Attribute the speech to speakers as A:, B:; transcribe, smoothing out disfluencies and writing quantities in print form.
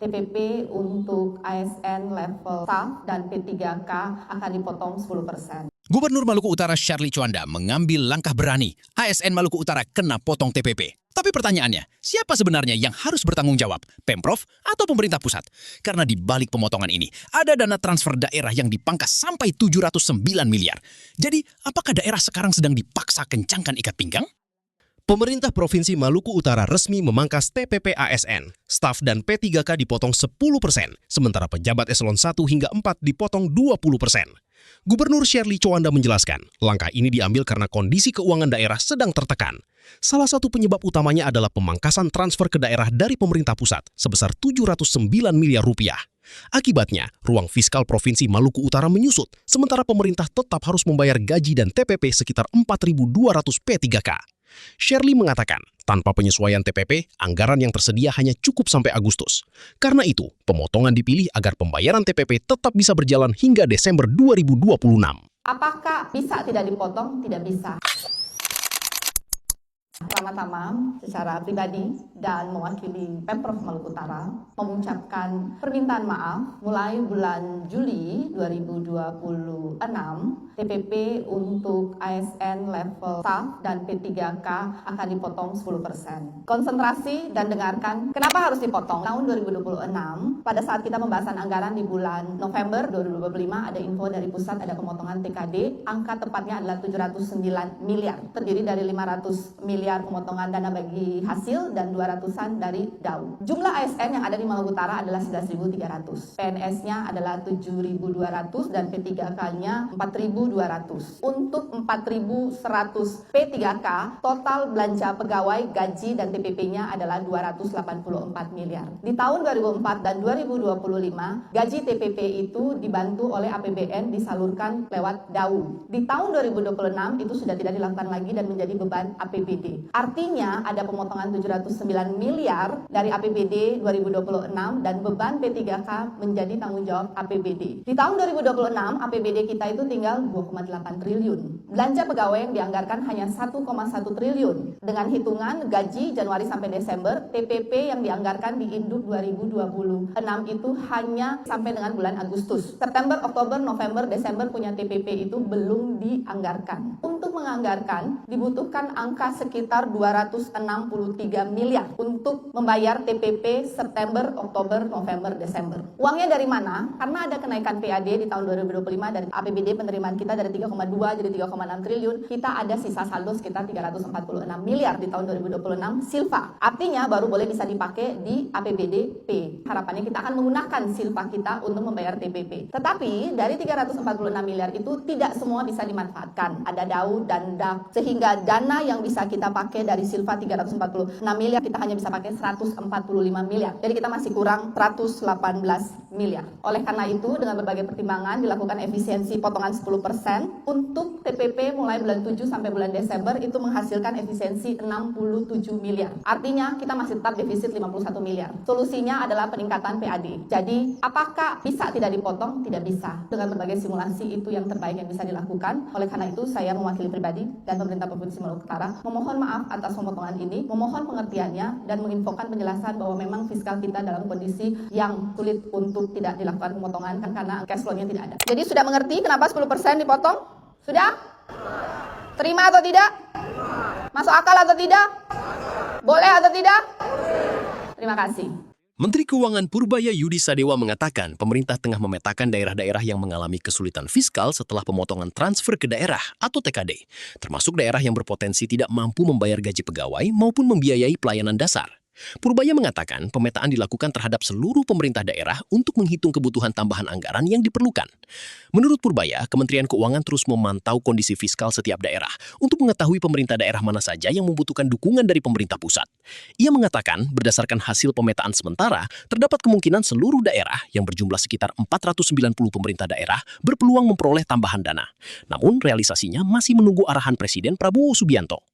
A: TPP untuk ASN level staff dan P3K akan dipotong 10%.
B: Gubernur Maluku Utara Syarli Juanda mengambil langkah berani. ASN Maluku Utara kena potong TPP. Tapi pertanyaannya, siapa sebenarnya yang harus bertanggung jawab? Pemprov atau pemerintah pusat? Karena di balik pemotongan ini, ada dana transfer daerah yang dipangkas sampai 709 miliar. Jadi, apakah daerah sekarang sedang dipaksa kencangkan ikat pinggang?
C: Pemerintah Provinsi Maluku Utara resmi memangkas TPP ASN. Staf dan P3K dipotong 10%, sementara pejabat eselon 1 hingga 4 dipotong 20%. Gubernur Syarli Juanda menjelaskan, langkah ini diambil karena kondisi keuangan daerah sedang tertekan. Salah satu penyebab utamanya adalah pemangkasan transfer ke daerah dari pemerintah pusat sebesar 709 miliar rupiah. Akibatnya, ruang fiskal Provinsi Maluku Utara menyusut, sementara pemerintah tetap harus membayar gaji dan TPP sekitar 4.200 P3K. Syarli mengatakan, tanpa penyesuaian TPP, anggaran yang tersedia hanya cukup sampai Agustus. Karena itu, pemotongan dipilih agar pembayaran TPP tetap bisa berjalan hingga Desember 2026.
A: Apakah bisa tidak dipotong? Tidak bisa. Pertama-tama, secara pribadi dan mewakili Pemprov Maluku Utara mengucapkan permintaan maaf mulai bulan Juli 2026 TPP untuk ASN level staff dan P3K akan dipotong 10%. Konsentrasi dan dengarkan kenapa harus dipotong. Tahun 2026, pada saat kita pembahasan anggaran di bulan November 2025 ada info dari pusat ada pemotongan TKD, angka tepatnya adalah 709 miliar, terdiri dari 500 miliar pemotongan dana bagi hasil dan 200-an dari DAU. Jumlah ASN yang ada di Maluku Utara adalah 11.300. PNS-nya adalah 7.200 dan P3K-nya 4.200. Untuk 4.100 P3K, total belanja pegawai, gaji dan TPP-nya adalah 284 miliar. Di tahun 2004 dan 2025, gaji TPP itu dibantu oleh APBN disalurkan lewat DAU. Di tahun 2026 itu sudah tidak dilakukan lagi dan menjadi beban APBD. Artinya ada pemotongan 709 miliar dari APBD 2026 dan beban P3K menjadi tanggung jawab APBD. Di tahun 2026 APBD kita itu tinggal 2,8 triliun. Belanja pegawai yang dianggarkan hanya 1,1 triliun. Dengan hitungan gaji Januari sampai Desember, TPP yang dianggarkan di Induk 2026 itu hanya sampai dengan bulan Agustus. September, Oktober, November, Desember punya TPP itu belum dianggarkan. Untuk menganggarkan dibutuhkan angka sekitar 263 miliar untuk membayar TPP September, Oktober, November, Desember. Uangnya dari mana? Karena ada kenaikan PAD di tahun 2025 dari APBD penerimaan kita dari 3,2 jadi 3,6 triliun, kita ada sisa saldo sekitar 346 miliar di tahun 2026 silva. Artinya baru boleh bisa dipakai di APBD P. Harapannya kita akan menggunakan silva kita untuk membayar TPP. Tetapi dari 346 miliar itu tidak semua bisa dimanfaatkan. Ada DAU dan DAK, sehingga dana yang bisa kita pakai dari silva 346 miliar kita hanya bisa pakai 145 miliar. Jadi kita masih kurang 118 miliar. Oleh karena itu dengan berbagai pertimbangan dilakukan efisiensi potongan 10% untuk TPP mulai bulan 7 sampai bulan Desember itu menghasilkan efisiensi 67 miliar. Artinya kita masih tetap defisit 51 miliar. Solusinya adalah peningkatan PAD. Jadi apakah bisa tidak dipotong? Tidak bisa. Dengan berbagai simulasi itu yang terbaik yang bisa dilakukan. Oleh karena itu saya mewakili pribadi dan pemerintah Provinsi Maluku Utara memohon maaf atas pemotongan ini, memohon pengertiannya dan menginfokan penjelasan bahwa memang fiskal kita dalam kondisi yang sulit untuk tidak dilakukan pemotongan karena cash flow-nya tidak ada. Jadi sudah mengerti kenapa 10% dipotong? Sudah? Terima atau tidak? Masuk akal atau tidak? Boleh atau tidak? Terima kasih.
C: Menteri Keuangan Purbaya Yudi Sadewa mengatakan pemerintah tengah memetakan daerah-daerah yang mengalami kesulitan fiskal setelah pemotongan transfer ke daerah atau TKD, termasuk daerah yang berpotensi tidak mampu membayar gaji pegawai maupun membiayai pelayanan dasar. Purbaya mengatakan pemetaan dilakukan terhadap seluruh pemerintah daerah untuk menghitung kebutuhan tambahan anggaran yang diperlukan. Menurut Purbaya, Kementerian Keuangan terus memantau kondisi fiskal setiap daerah untuk mengetahui pemerintah daerah mana saja yang membutuhkan dukungan dari pemerintah pusat. Ia mengatakan berdasarkan hasil pemetaan sementara, terdapat kemungkinan seluruh daerah yang berjumlah sekitar 490 pemerintah daerah berpeluang memperoleh tambahan dana. Namun realisasinya masih menunggu arahan Presiden Prabowo Subianto.